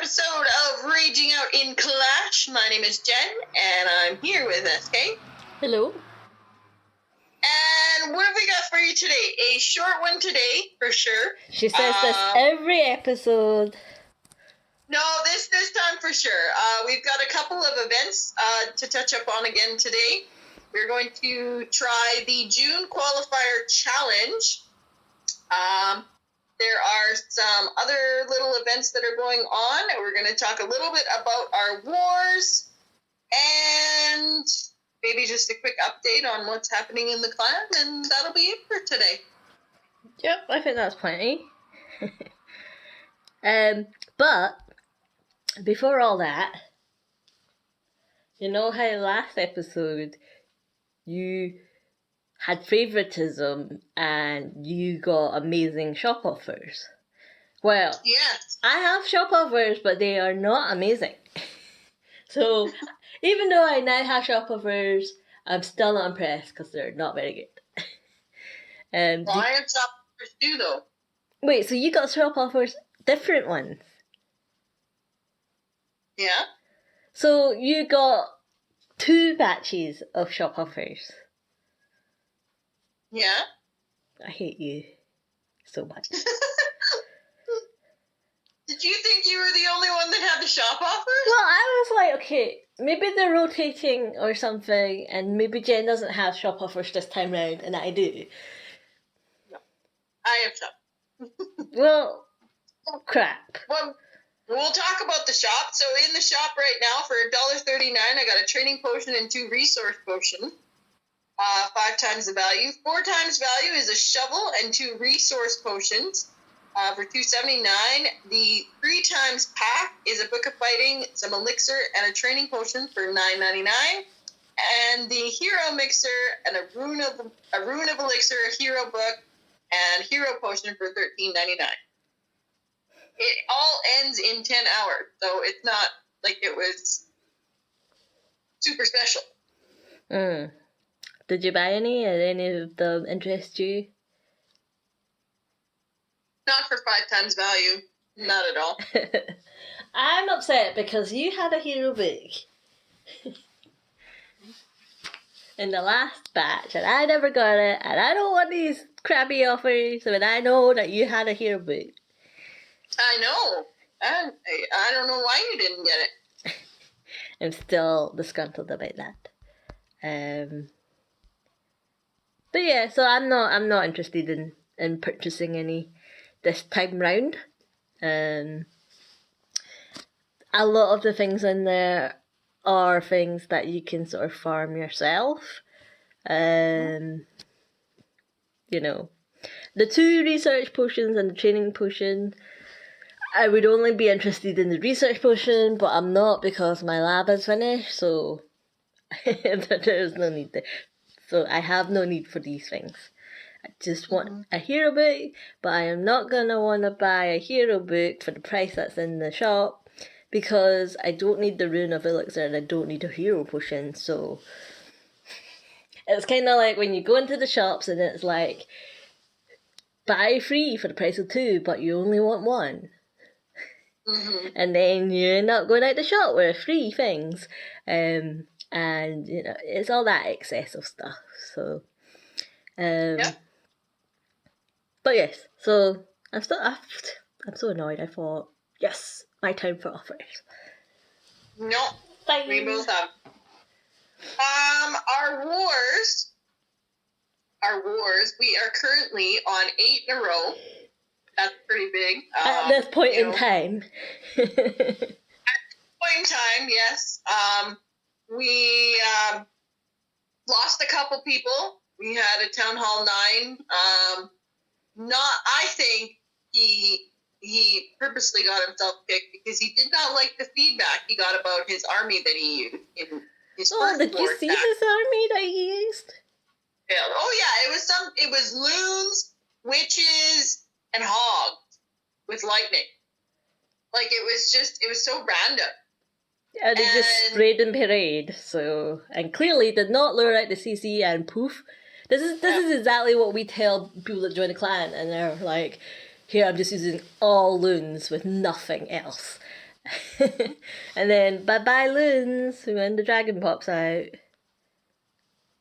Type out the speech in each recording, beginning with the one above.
episode of Raging Out in Clash. My name is Jen, and I'm here with SK. Hello. And what have we got for you today? A short one today, for sure. She says this every episode. No, this time for sure. We've got a couple of events to touch up on again today. We're going to try the June Qualifier Challenge. There are some other little events that are going on. We're going to talk a little bit about our wars and maybe just a quick update on what's happening in the clan, and that'll be it for today. Yep, I think that's plenty. But before all that, you know how last episode you had favoritism and you got amazing shop offers? Well, yes, I have shop offers, but they are not amazing. So even though I now have shop offers, I'm still not impressed because they're not very good. Well, I have shop offers too, though. Wait, so you got shop offers, different ones? Yeah. So you got 2 batches of shop offers. Yeah. I hate you so much. Did you think you were the only one that had the shop offers? Well, I was like, okay, maybe they're rotating or something, and maybe Jen doesn't have shop offers this time round, and I do. No, I have shop. Well, crap. Well, we'll talk about the shop. So in the shop right now, for $1.39, I got a training potion and 2 resource potions. 5 times the value. 4 times value is a shovel and 2 resource potions. For $2.79, the 3 times pack is a book of fighting, some elixir, and a training potion for $9.99. And the hero mixer and a rune of elixir, a hero book, and hero potion for $13.99. It all ends in 10 hours, so it's not like it was super special. Did you buy any? Did any of them interest you? Not for 5 times value. Not at all. I'm upset because you had a hero book in the last batch and I never got it, and I don't want these crappy offers when I know that you had a hero book. I know. I don't know why you didn't get it. I'm still disgruntled about that. But yeah, so I'm not interested in purchasing any this time round. A lot of the things in there are things that you can sort of farm yourself. You know, the 2 research potions and the training potion, I would only be interested in the research potion, but I'm not because my lab is finished, so there's no need there. So I have no need for these things. I just want a hero book, but I am not going to want to buy a hero book for the price that's in the shop because I don't need the rune of elixir and I don't need a hero potion. So it's kind of like when you go into the shops and it's like, buy 3 for the price of 2, but you only want 1. And then you end up going out the shop with 3 things. And, you know, it's all that excessive stuff. So, Yeah. But yes, so I'm so annoyed. I thought, yes, my time for offers. No, Bye. we both have. Our wars, we are currently on 8 in a row. That's pretty big. At this point in time. At this point in time, yes. We lost a couple people. We had a Town Hall 9. I think he purposely got himself picked because he did not like the feedback he got about his army that he used in his first did you see his army that he used? Yeah. Oh yeah, it was loons, witches, and hogs with lightning. Like it was so random. Yeah, they just sprayed and parade. So, and clearly did not lure out the CC and poof. This is exactly what we tell people that join the clan, and they're like, here I'm just using all loons with nothing else. And then bye-bye loons when the dragon pops out.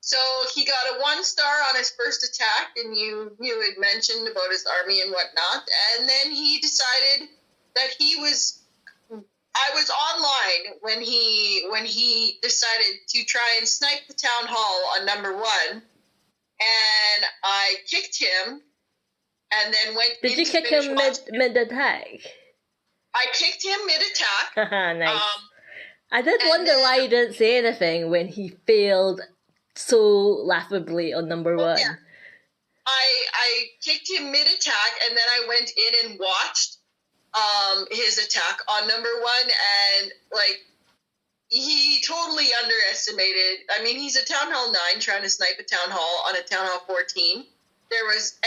So he got a 1 star on his first attack, and you had mentioned about his army and whatnot. And then he decided that I was online when he decided to try and snipe the town hall on number 1, and I kicked him, and then went. Did you kick him mid attack? I kicked him mid attack. Nice. I did wonder why you didn't say anything when he failed so laughably on number 1. Yeah. I kicked him mid attack, and then I went in and watched his attack on number 1, and like he totally underestimated. I mean, he's a town hall 9 trying to snipe a town hall on a town hall 14. There was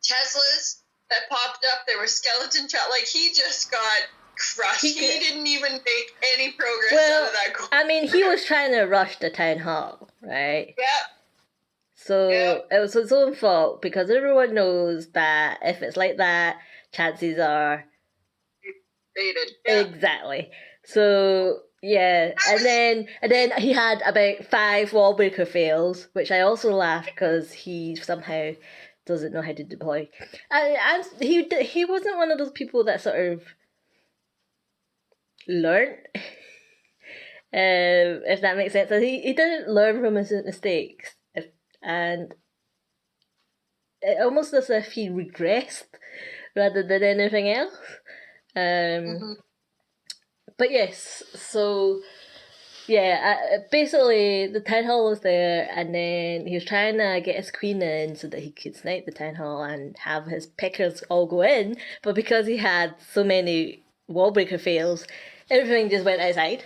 Teslas that popped up. There was skeleton chat. Like, he just got crushed. He didn't even make any progress out of that goal. I mean, he was trying to rush the town hall, right? Yeah. So it was his own fault, because everyone knows that if it's like that, chances are faded. Yeah. Exactly. So yeah, and then he had about 5 wall breaker fails, which I also laughed because he somehow doesn't know how to deploy. And he wasn't one of those people that sort of learned, if that makes sense. And he didn't learn from his mistakes, and it almost as if he regressed rather than anything else. But yes, so yeah, basically the town hall was there, and then he was trying to get his queen in so that he could snipe the town hall and have his pickers all go in, but because he had so many wall breaker fails, everything just went outside.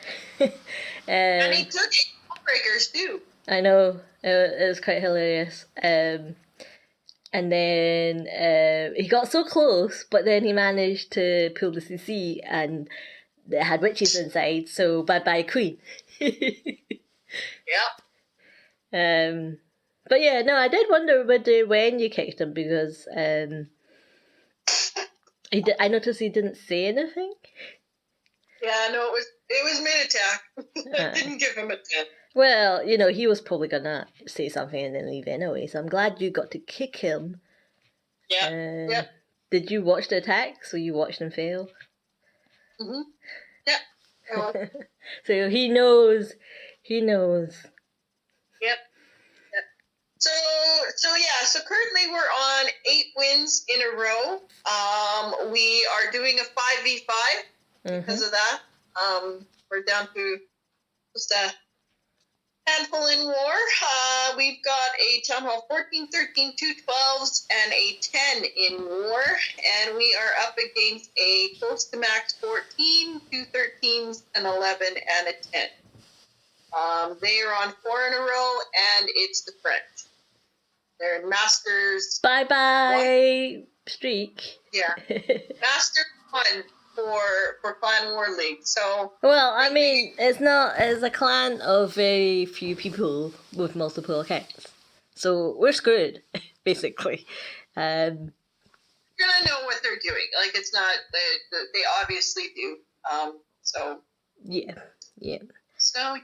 And he took 8 wall breakers too. I know, it was quite hilarious. And then he got so close, but then he managed to pull the CC, and it had witches inside, so bye-bye queen. Yeah. But yeah, no, I did wonder when you kicked him, because I noticed he didn't say anything. Yeah, no, it was mid-attack. I didn't give him a 10. Well, he was probably gonna say something and then leave anyway, so I'm glad you got to kick him. Yeah. Yep. Did you watch the attack? So you watched him fail? Mm-hmm. Yeah. So he knows. Yep. So currently we're on 8 wins in a row. We are doing a 5v5 because of that. We're down to just a handful in war. We've got a Town Hall 14, 13, 2 12s, and a 10 in war. And we are up against a close to max 14, 2 13s, an 11, and a 10. They are on 4 in a row, and it's the French. They're Masters. Bye-bye streak. Yeah. Master 1 for Clan War League. So well, I mean, it's a clan of very few people with multiple accounts, so we're screwed basically. You're gonna know what they're doing. Like, it's not they obviously do. So yeah. So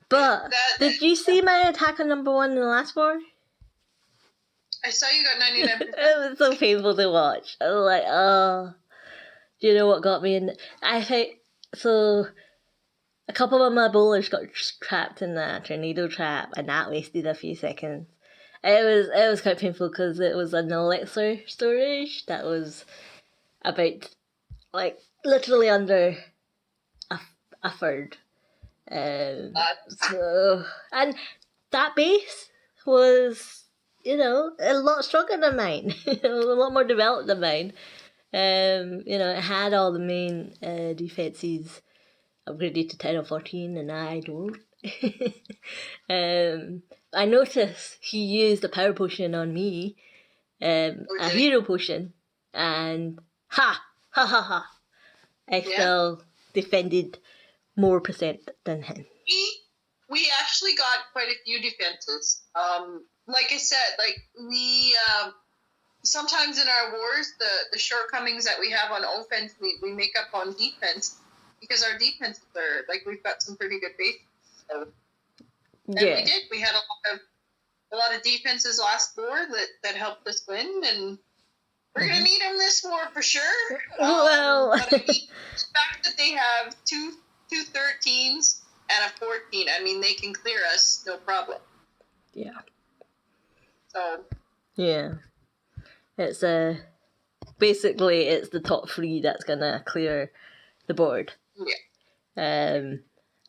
but did you see my attack on number 1 in the last war? I saw you got 99%. It was so painful to watch. I was like, oh. Do you know what got me in? I think so. A couple of my bowlers got trapped in a tornado trap, and that wasted a few seconds. It was quite painful because it was an elixir storage that was about, like, literally under a third. So, and that base was, a lot stronger than mine. It was a lot more developed than mine. It had all the main defenses upgraded to 10 or 14, and I don't. I noticed he used a power potion on me, a hero potion, and ha! I still defended more percent than him. We actually got quite a few defenses. Like I said, like we sometimes in our wars, the shortcomings that we have on offense, we make up on defense because our defenses are like we've got some pretty good base. So, and we did. We had a lot of defenses last war that helped us win, and we're gonna need them this war for sure. Well, but I mean, the fact that they have two 13s and a 14, I mean, they can clear us no problem. Yeah. So. Yeah. It's basically it's the top 3 that's gonna clear the board. Yeah.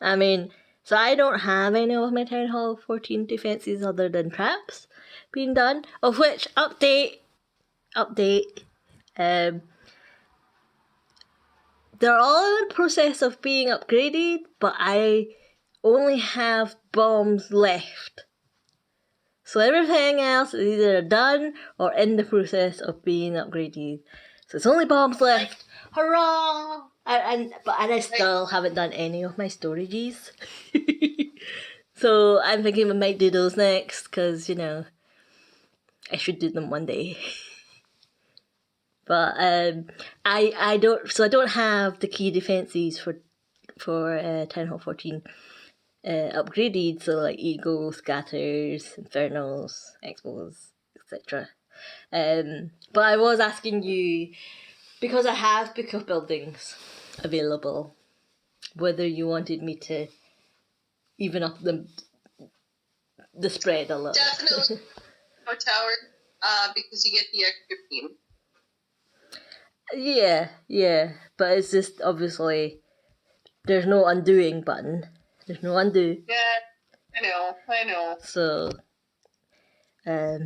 I mean, so I don't have any of my Town Hall 14 defences other than traps being done, of which update. They're all in the process of being upgraded, but I only have bombs left. So everything else is either done or in the process of being upgraded. So it's only bombs left. Hurrah! And I still haven't done any of my storages. So I'm thinking we might do those next, because, you know, I should do them one day. But I don't have the key defences for Town Hall 14 upgraded, so like Eagle, Scatters, Infernals, Expos, etc. But I was asking you, because I have Book of Buildings available, whether you wanted me to even up the spread a little. Definitely more tower, because you get the extra beam. Yeah, but it's just obviously there's no undoing button. There's no undo. Yeah, I know. So, I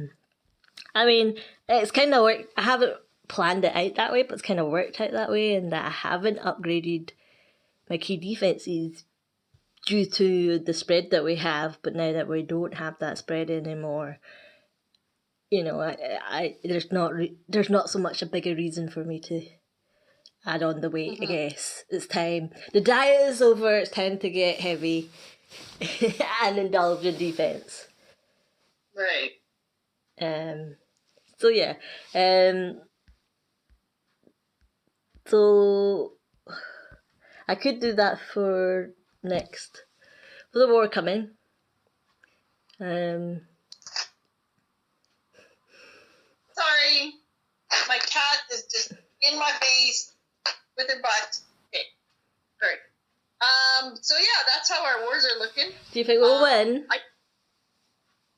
mean, it's kind of worked. I haven't planned it out that way, but it's kind of worked out that way, and that I haven't upgraded my key defenses due to the spread that we have. But now that we don't have that spread anymore, you know, there's not so much a bigger reason for me to add on the weight. I guess it's time. The diet is over. It's time to get heavy and indulge in defense. Right. So yeah. So I could do that for the war coming. Sorry, my cat is just in my face with her butt. Okay, sorry. So yeah, that's how our wars are looking. Do you think we'll win?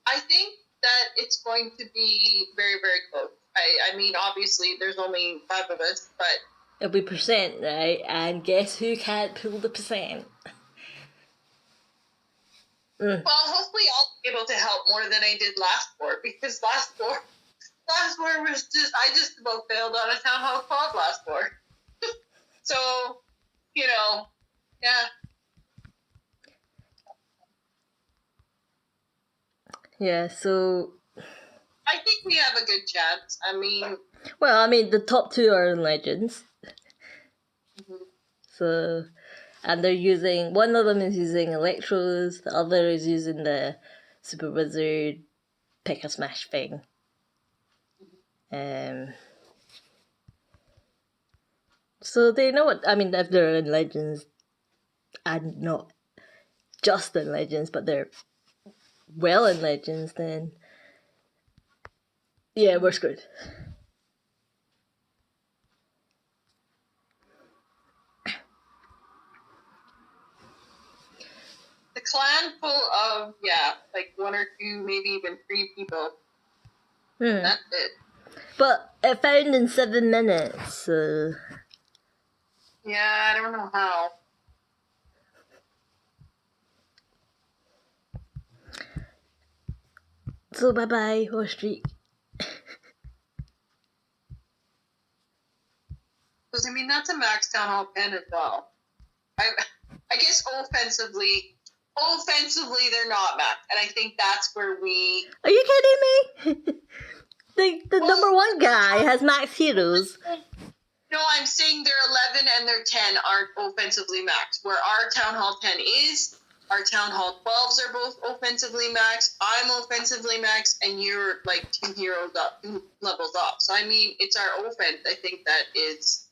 I think that it's going to be very, very close. I mean, obviously, there's only 5 of us, but it'll be percent, right? And guess who can't pull the percent? Well, hopefully I'll be able to help more than I did last war, because last war was I just about failed on a Town Hall quad last war. So, you know, yeah. Yeah, so I think we have a good chance. I mean, the top 2 are in Legends. So, and they're using, one of them is using Electros, the other is using the Super Wizard pick a smash thing. So they know what, I mean, if they're in Legends, and not just in Legends, but they're well in Legends, then yeah, we're screwed. The clan full of, like 1 or 2, maybe even 3 people. That's it. But it found in 7 minutes, so... Yeah, I don't know how. So bye-bye, Horse Street. Because, I mean, that's a max Town Hall 10 as well. I guess offensively they're not max. And I think that's where we... Are you kidding me? the number 1 guy has max heroes. No, I'm saying their 11 and their 10 aren't offensively max. Where our Town Hall 10 is, Our Town Hall 12s are both offensively maxed. I'm offensively maxed, and you're like 2 heroes up, 2 levels up. So, I mean, it's our offense, I think, that is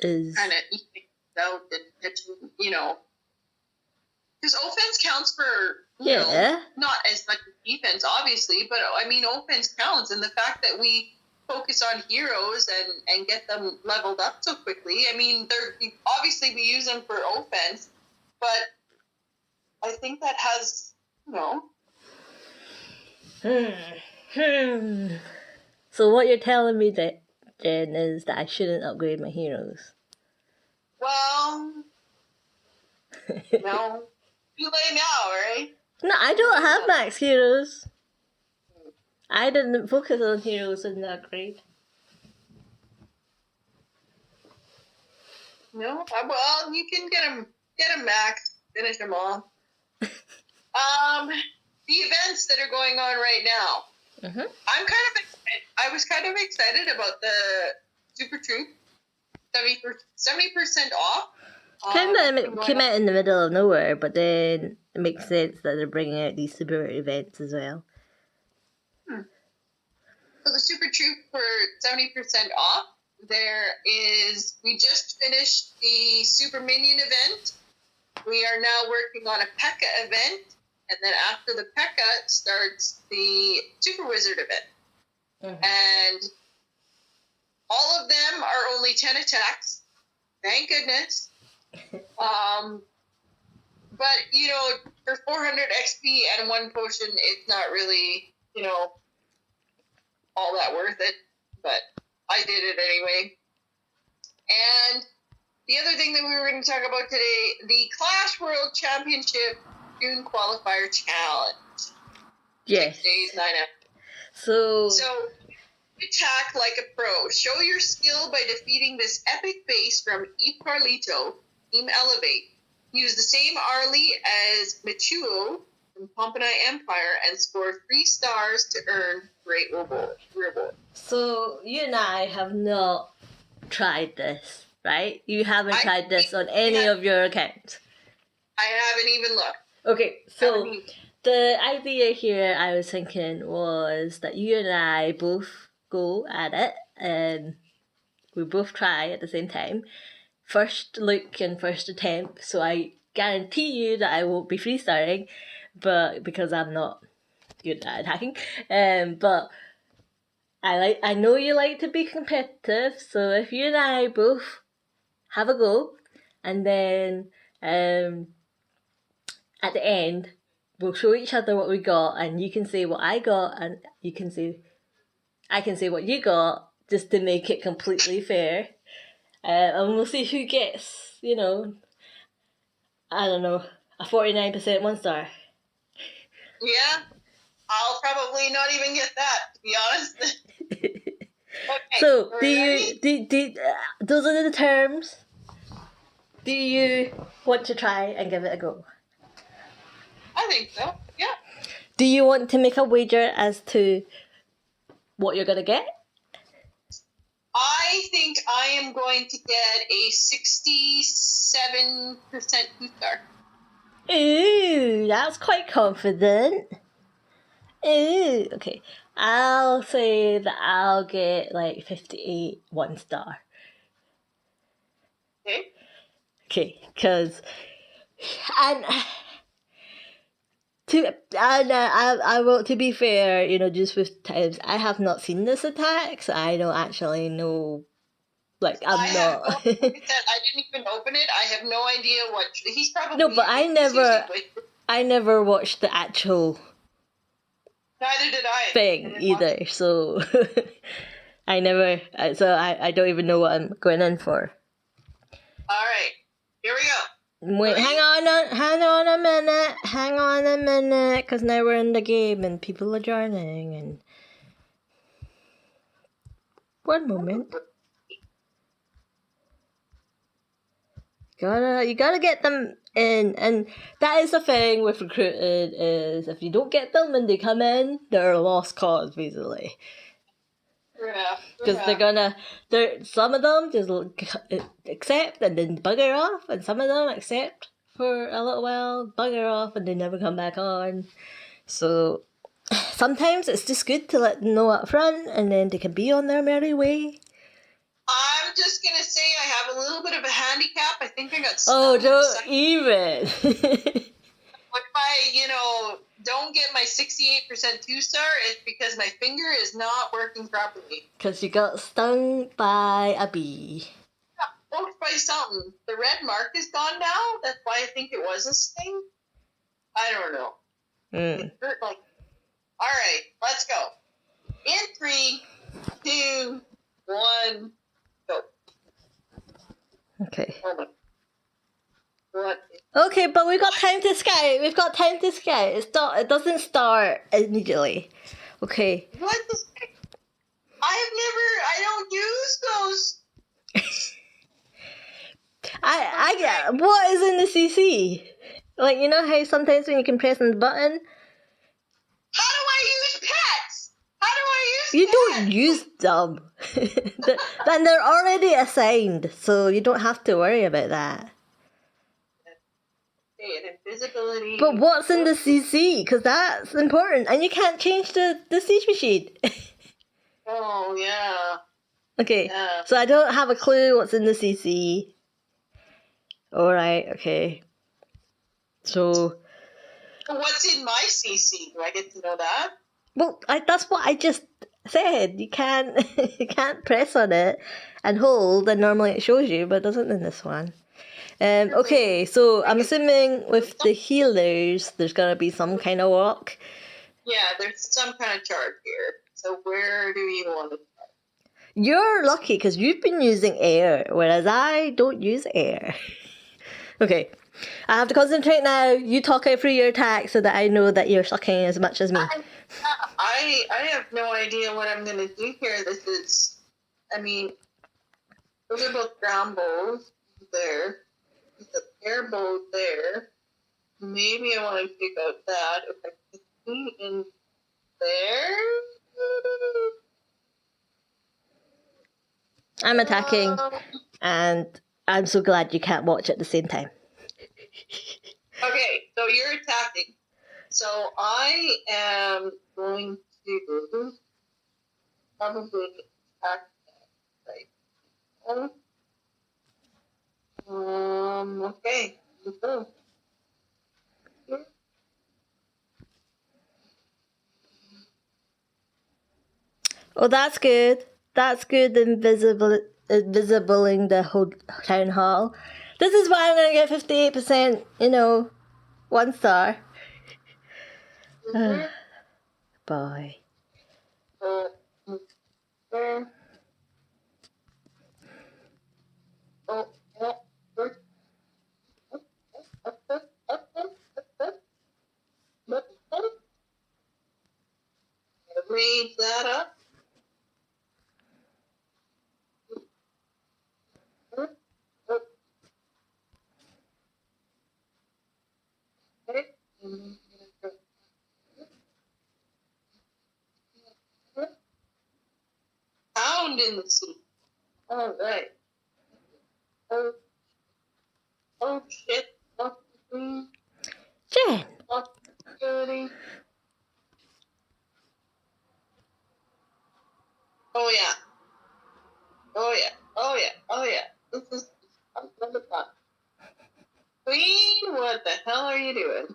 kind of eating out and pitching, because offense counts for, you know, not as much as defense, obviously, but I mean, offense counts, and the fact that we focus on heroes and get them leveled up so quickly. I mean, obviously we use them for offense, but I think that has, So what you're telling me then is that I shouldn't upgrade my heroes. Well, no, too late now, right? No, I don't have max heroes. I didn't focus on heroes in the upgrade. No, well, you can get them max, finish them all. The events that are going on right now. Mm-hmm. I was kind of excited about the Super Troop, 70% off. Kind of came out in the middle of nowhere, but then it makes sense that they're bringing out these super events as well. So the Super Troop for 70% off. We just finished the Super Minion event. We are now working on a P.E.K.K.A. event, and then after the P.E.K.K.A. starts the Super Wizard event. Mm-hmm. And all of them are only 10 attacks. Thank goodness. But, for 400 XP and 1 potion, it's not really, all that worth it. But I did it anyway. And the other thing that we were going to talk about today, the Clash World Championship June Qualifier Challenge. Yes. 6 days, 9 hours. So attack like a pro. Show your skill by defeating this epic base from Eve Carlito, Team Elevate. Use the same Arlie as Michuo from Pompanite Empire and score 3 stars to earn great reward. So you and I have not tried this, right? You haven't tried this on any of your accounts. I haven't even looked. Okay, so the idea here I was thinking was that you and I both go at it and we both try at the same time. First look and first attempt, so I guarantee you that I won't be freestarting, but because I'm not good at attacking. But I know you like to be competitive, so if you and I both have a go, and then at the end we'll show each other what we got, and you can say what I got, and I can say what you got, just to make it completely fair. And we'll see who gets, I don't know, a 49% 1-star. Yeah, I'll probably not even get that, to be honest. Okay, so, those are the terms. Do you want to try and give it a go? I think so, yeah. Do you want to make a wager as to what you're going to get? I think I am going to get a 67% 2-star. Ooh, that's quite confident. Ooh, okay. I'll say that I'll get like 58 1-star. Okay. Okay, because I will, to be fair, just with times, I have not seen this attack, so I don't actually know. Like, I didn't even open it. I have no idea what he's probably. No, but I never watched the actual. Neither did I. Thing either, so I don't even know what I'm going in for. All right, here we go. Wait, hang on a minute, because now we're in the game and people are joining, and one moment. You gotta get them in, and that is the thing with recruited, is if you don't get them when they come in, they're a lost cause, basically. Yeah. Because some of them just accept and then bugger off, and some of them accept for a little while, bugger off, and they never come back on. So sometimes it's just good to let them know up front, and then they can be on their merry way. I'm just gonna say I have a little bit of a handicap. I think I got Oh, stung in the don't second. even. If I, don't get my 68% 2-star, it's because my finger is not working properly. Because you got stung by a bee. Poked by something. The red mark is gone now. That's why I think it was a sting. I don't know. It hurt like. All right, let's go. In 3, 2, 1, go. Okay. Oh my. What? Okay, but we've got time to scout. We've got time to scout. It doesn't start immediately. Okay. What the? I don't use those. I get what is in the CC? Like, you know how sometimes when you can press on the button, How do I use pets? How do I use you pets? don't use them. Then they're already assigned, so you don't have to worry about that. Okay, and invisibility. But what's in the CC? Because that's important, and you can't change the siege machine. Oh, yeah. Okay, Yeah. so I don't have a clue what's in the CC. Alright, okay. So, What's in my CC? Do I get to know that? well, that's what I just said. You can't you can't press on it and hold, and normally it shows you, but it doesn't in this one. Okay, so I'm assuming with the healers, there's gonna be some kind of walk. Yeah, there's some kind of chart here. So where do you want to start? You're lucky because you've been using air, whereas I don't use air. Okay, I have to concentrate now. You talk out through your attack so that I know that you're sucking as much as me. I have no idea what I'm going to do here. This is, those are both ground bows there. There's an air bow there. Maybe I want to pick out that. If I can see in there. I'm attacking, and I'm so glad you can't watch at the same time. Okay, so you're attacking. So I am going to probably attack right. Okay. Oh, that's good. That's good. Invisibling the whole town hall. This is why I'm gonna get 58%. 1 star. Boy. Read that up. Okay. Pound in the sea. All right. Oh shit. Jen. Oh yeah. Oh yeah. Oh yeah. Oh yeah. This is number fun. Queen, what the hell are you doing?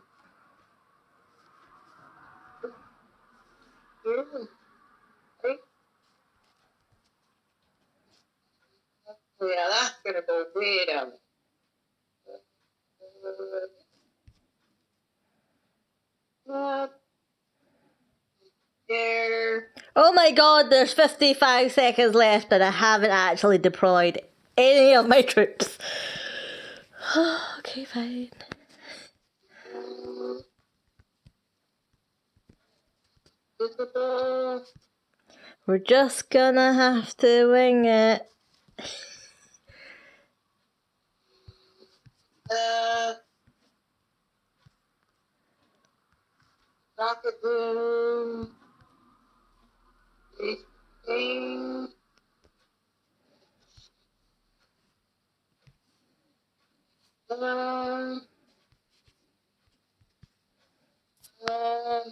Yeah, that's gonna go way down. There. Oh my god, there's 55 seconds left and I haven't actually deployed any of my troops. Okay, fine. We're just gonna have to wing it. Rocket room. Ding. Um, um,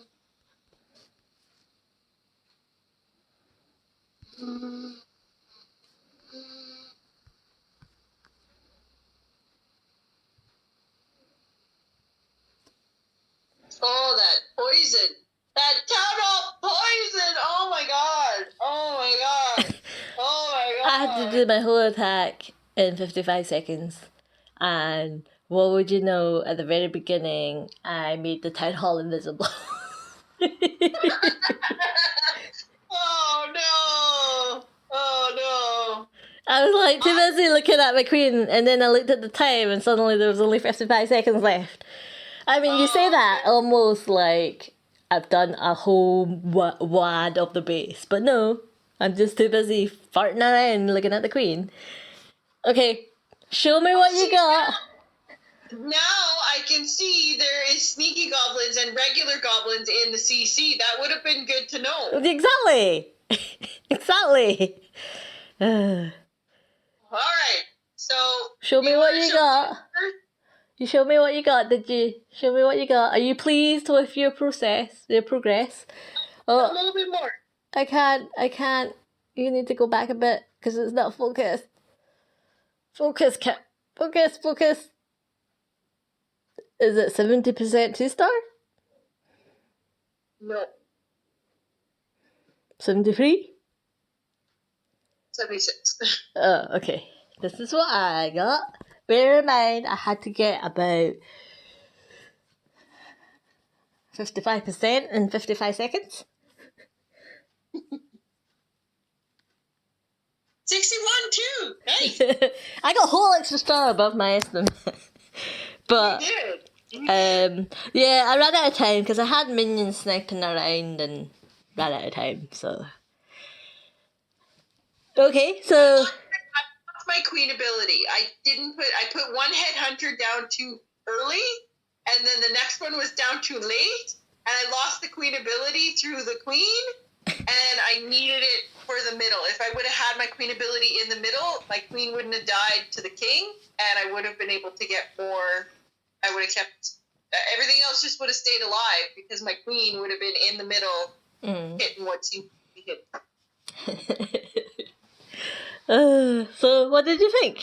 oh, that poison. That town hall poison. Oh my god. Oh my god. Oh my god. I had to do my whole attack in 55 seconds. And what would you know, at the very beginning, I made the town hall invisible. Oh no. Oh no. I was like too busy looking at my queen, and then I looked at the time, and suddenly there was only 55 seconds left. I mean, you say that almost like I've done a whole wad of the base, but no, I'm just too busy farting around looking at the queen. Okay, show me what you got. Now I can see there is sneaky goblins and regular goblins in the CC. That would have been good to know. Exactly. Exactly. All right. So Show me what you got. You show me what you got, did you? Show me what you got. Are you pleased with your progress? A little bit more. I can't. You need to go back a bit because it's not focused. Focus, Kit. Focus. Is it 70% 2-star? No. 73? 76. Oh, okay. This is what I got. Bear in mind, I had to get about 55% in 55 seconds. 61 too. Nice. I got a whole extra star above my estimate. But You did. yeah, I ran out of time because I had minions sniping around and ran out of time. So okay, so I lost my queen ability. I put one headhunter down too early, and then the next one was down too late, and I lost the queen ability through the queen, and I needed it for the middle. If I would have had my queen ability in the middle, my queen wouldn't have died to the king, and I would have been able to get more. I would have kept everything else, just would have stayed alive because my queen would have been in the middle, hitting what she hit. So what did you think?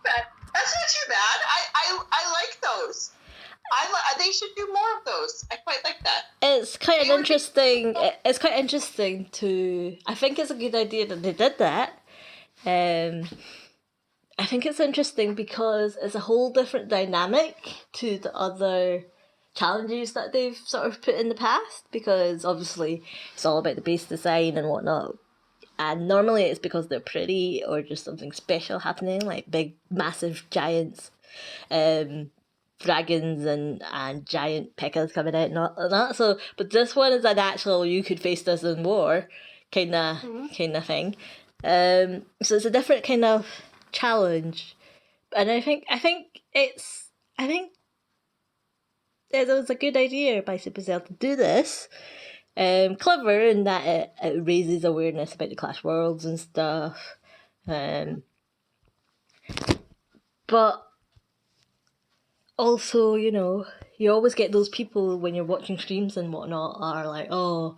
That's not too bad. I like those. They should do more of those. I quite like that. It's quite interesting. It's quite interesting to. I think it's a good idea that they did that. I think it's interesting because it's a whole different dynamic to the other challenges that they've sort of put in the past. Because obviously it's all about the base design and whatnot. And normally it's because they're pretty or just something special happening, like big, massive giants, dragons and giant pekkas coming out and all that. So, but this one is an actual you could face this in war kind of thing. So it's a different kind of challenge, and I think it was a good idea by Supercell to do this. Clever in that it raises awareness about the Clash Worlds and stuff. But also, you know, you always get those people when you're watching streams and whatnot are like, oh,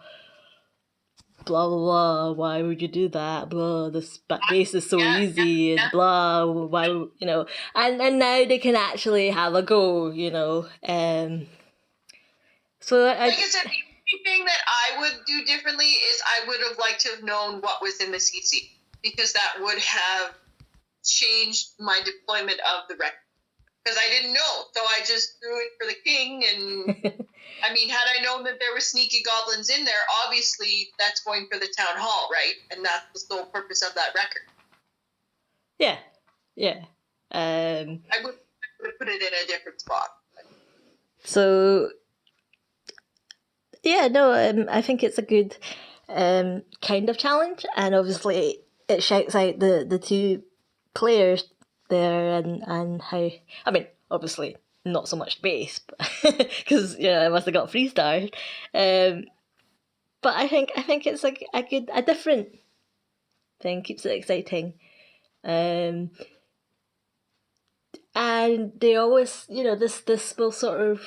blah blah blah, why would you do that? Blah, this base is so easy and blah, why, you know, and now they can actually have a go, you know. So like I said, the only thing that I would do differently is I would have liked to have known what was in the CC, because that would have changed my deployment of the record. Because I didn't know, so I just threw it for the king, and I mean, had I known that there were sneaky goblins in there, obviously that's going for the town hall, right? And that's the sole purpose of that record. Yeah. I would have put it in a different spot. So yeah, no, I think it's a good kind of challenge, and obviously it shouts out the two players there and how, I mean, obviously not so much base because I must have got 3 stars, but I think it's like a different thing, keeps it exciting. And they always, this will sort of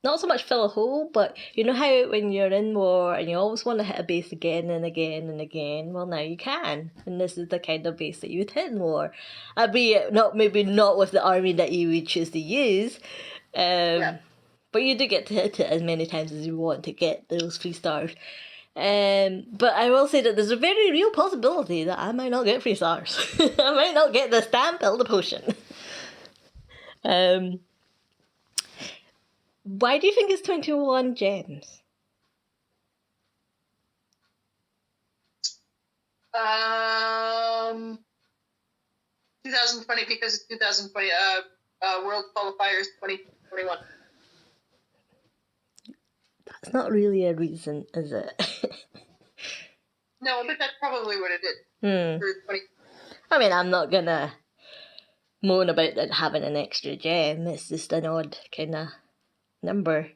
not so much fill a hole, but you know how when you're in war and you always want to hit a base again and again and again, well, now you can. And this is the kind of base that you would hit in war. Albeit maybe not with the army that you would choose to use. But you do get to hit it as many times as you want to get those 3 stars. But I will say that there's a very real possibility that I might not get 3 stars. I might not get the stamp builder potion. Why do you think it's 21 gems? 2020 because it's 2020 World Qualifiers 2021. That's not really a reason, is it? No, but that's probably what it did. For 20. I mean, I'm not gonna moan about it having an extra gem. It's just an odd kind of number.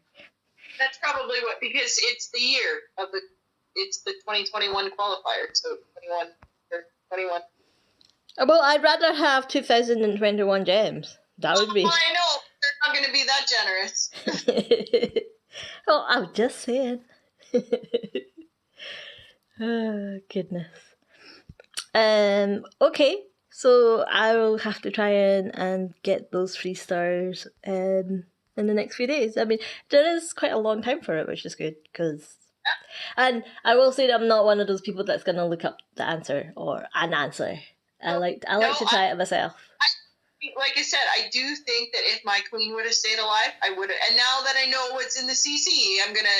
That's probably what, because it's the year of it's the 2021 qualifier, so 21 or 21. Well, I'd rather have 2021 gems. That would be. Oh, I know. They're not going to be that generous. Oh, I'm just saying. Oh, goodness. Okay, so I will have to try and get those 3 stars in the next few days. I mean, there is quite a long time for it, which is good, because... And I will say that I'm not one of those people that's going to look up the answer or an answer. I like to try it myself. Like I said, I do think that if my queen would have stayed alive, I would have. And now that I know what's in the CC, I'm going to,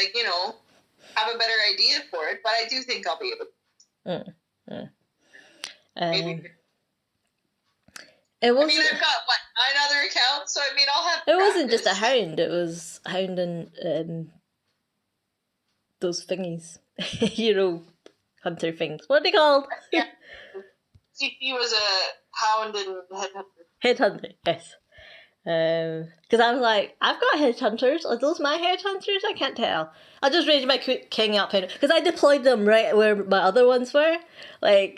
have a better idea for it. But I do think I'll be able to. Maybe. It wasn't, I've got, 9 other accounts? So, I'll have It wasn't just a hound. It was a hound and those thingies. Hunter things. What are they called? Yeah. CC was a hound and headhunter. Headhunter, yes. Because I was like, I've got headhunters. Are those my headhunters? I can't tell. I just raised my king up because I deployed them right where my other ones were.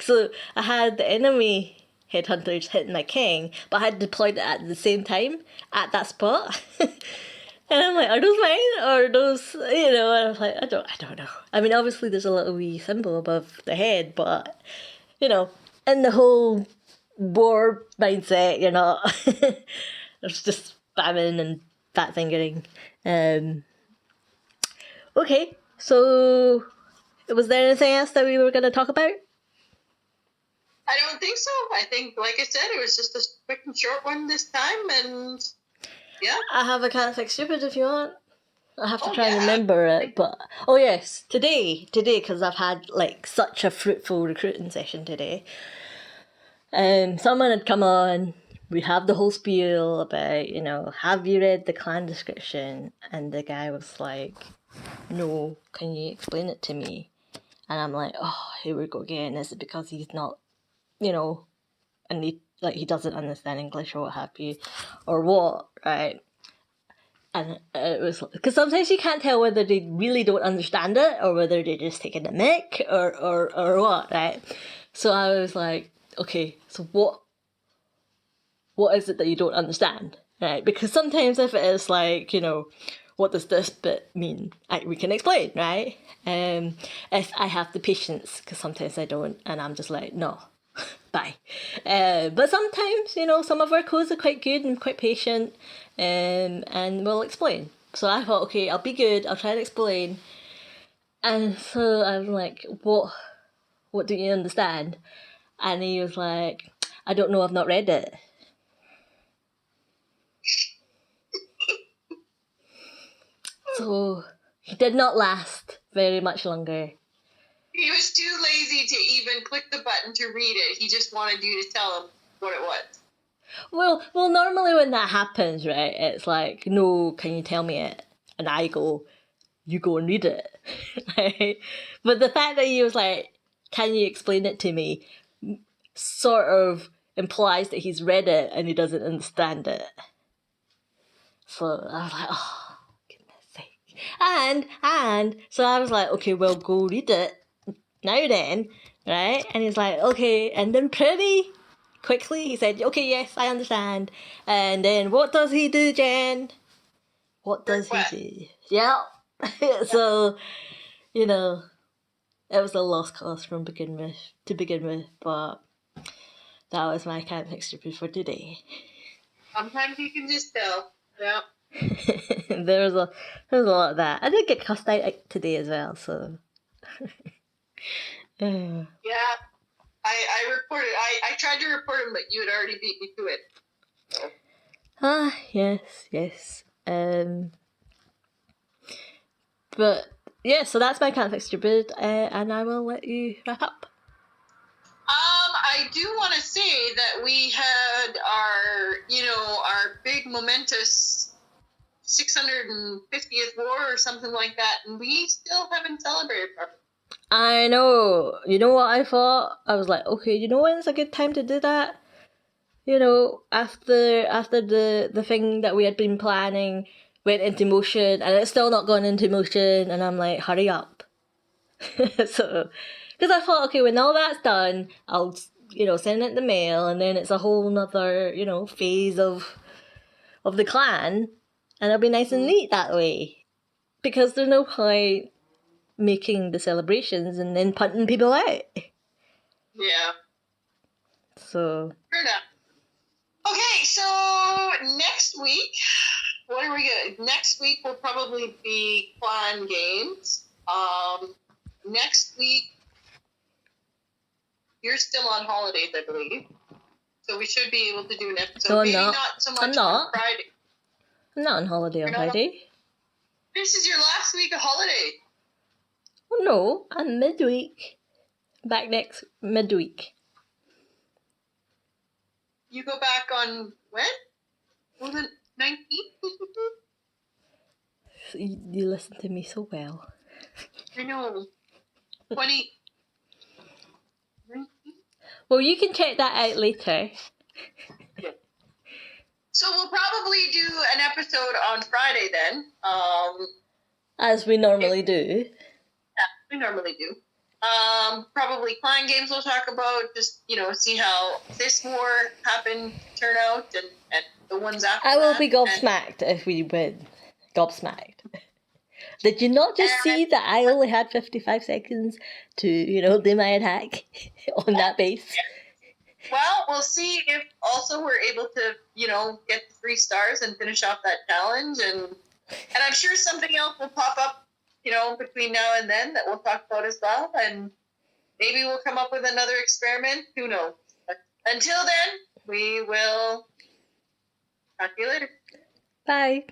So I had the enemy headhunters hitting my king, but I had deployed it at the same time at that spot. And I'm like, are those mine? Or are those, and I was like, I don't know. Obviously there's a little wee symbol above the head, but, in the whole war mindset, you're not. It's just spamming and fat fingering. Okay, so was there anything else that we were going to talk about? I don't think so. I think, like I said, it was just a quick and short one this time, and yeah. I have a Can't Fix Stupid if you want. I have to try and remember it, but... Oh yes, today, because I've had, such a fruitful recruiting session today. Someone had come on, we have the whole spiel about, have you read the clan description? And the guy was like, no, can you explain it to me? And I'm like, oh, here we go again. Is it because he's not, and he doesn't understand English or what have you, or what, right? And it was, because sometimes you can't tell whether they really don't understand it or whether they're just taking the mick or what, right? So I was like, okay, so what is it that you don't understand, right? Because sometimes if it is what does this bit mean? We can explain, right? If I have the patience, because sometimes I don't, and I'm just like, no, bye. But sometimes, some of our codes are quite good and quite patient, and we'll explain. So I thought, okay, I'll be good, I'll try to explain. And so I was like, what do you understand? And he was like, I don't know, I've not read it. So he did not last very much longer. He was too lazy to even click the button to read it. He just wanted you to tell him what it was. Well, normally when that happens, right, it's like, no, can you tell me it? And I go, you go and read it. Right? But the fact that he was like, can you explain it to me, sort of implies that he's read it and he doesn't understand it. So I was like, oh, goodness sake. And so I was like, okay, well, go read it now then, right? And he's like, okay, and then pretty quickly he said, okay, yes, I understand. And then what does he do, Jen? What does he do? Yeah. So, you know, it was a lost cause to begin with, but that was my camp stupid for today. Sometimes you can just tell. Yeah. there was a lot of that. I did get cussed out today as well, so. Yeah. I reported. I tried to report him, but you had already beat me to it. So. Yes. But yeah, so that's my can't fix stupid, and I will let you wrap up. I do want to say that we had our big momentous 650th war or something like that, and we still haven't celebrated properly. I know. You know what I thought? I was like, okay, you know when's a good time to do that? You know, after the thing that we had been planning went into motion, and it's still not gone into motion, and I'm like, hurry up. So, because I thought, okay, when all that's done, I'll send it in the mail, and then it's a whole nother phase of the clan, and it'll be nice and neat that way. Because there's no point making the celebrations and then punting people out. Yeah. So. Fair enough. Okay, so next week, what are we gonna? Next week will probably be clan games. Next week, you're still on holidays, I believe. So we should be able to do an episode. No, Maybe not so much on Friday. I'm not on holiday on Friday. This is your last week of holiday. Oh no, I'm midweek. Back next midweek. You go back on when? Was it 19th? You listen to me so well. I know. 20. 19? Well, you can check that out later. So we'll probably do an episode on Friday then. As we normally do. Yeah, we normally do. Probably clan games we'll talk about, just, see how this war happened, turn out, and the ones after I will be gobsmacked if we win. Gobsmacked. Did you not just see that I only had 55 seconds to, do my attack on that base? Well, we'll see if also we're able to, get 3 stars and finish off that challenge, and I'm sure something else will pop up, between now and then that we'll talk about as well, and maybe we'll come up with another experiment. Who knows? But until then, we will talk to you later. Bye.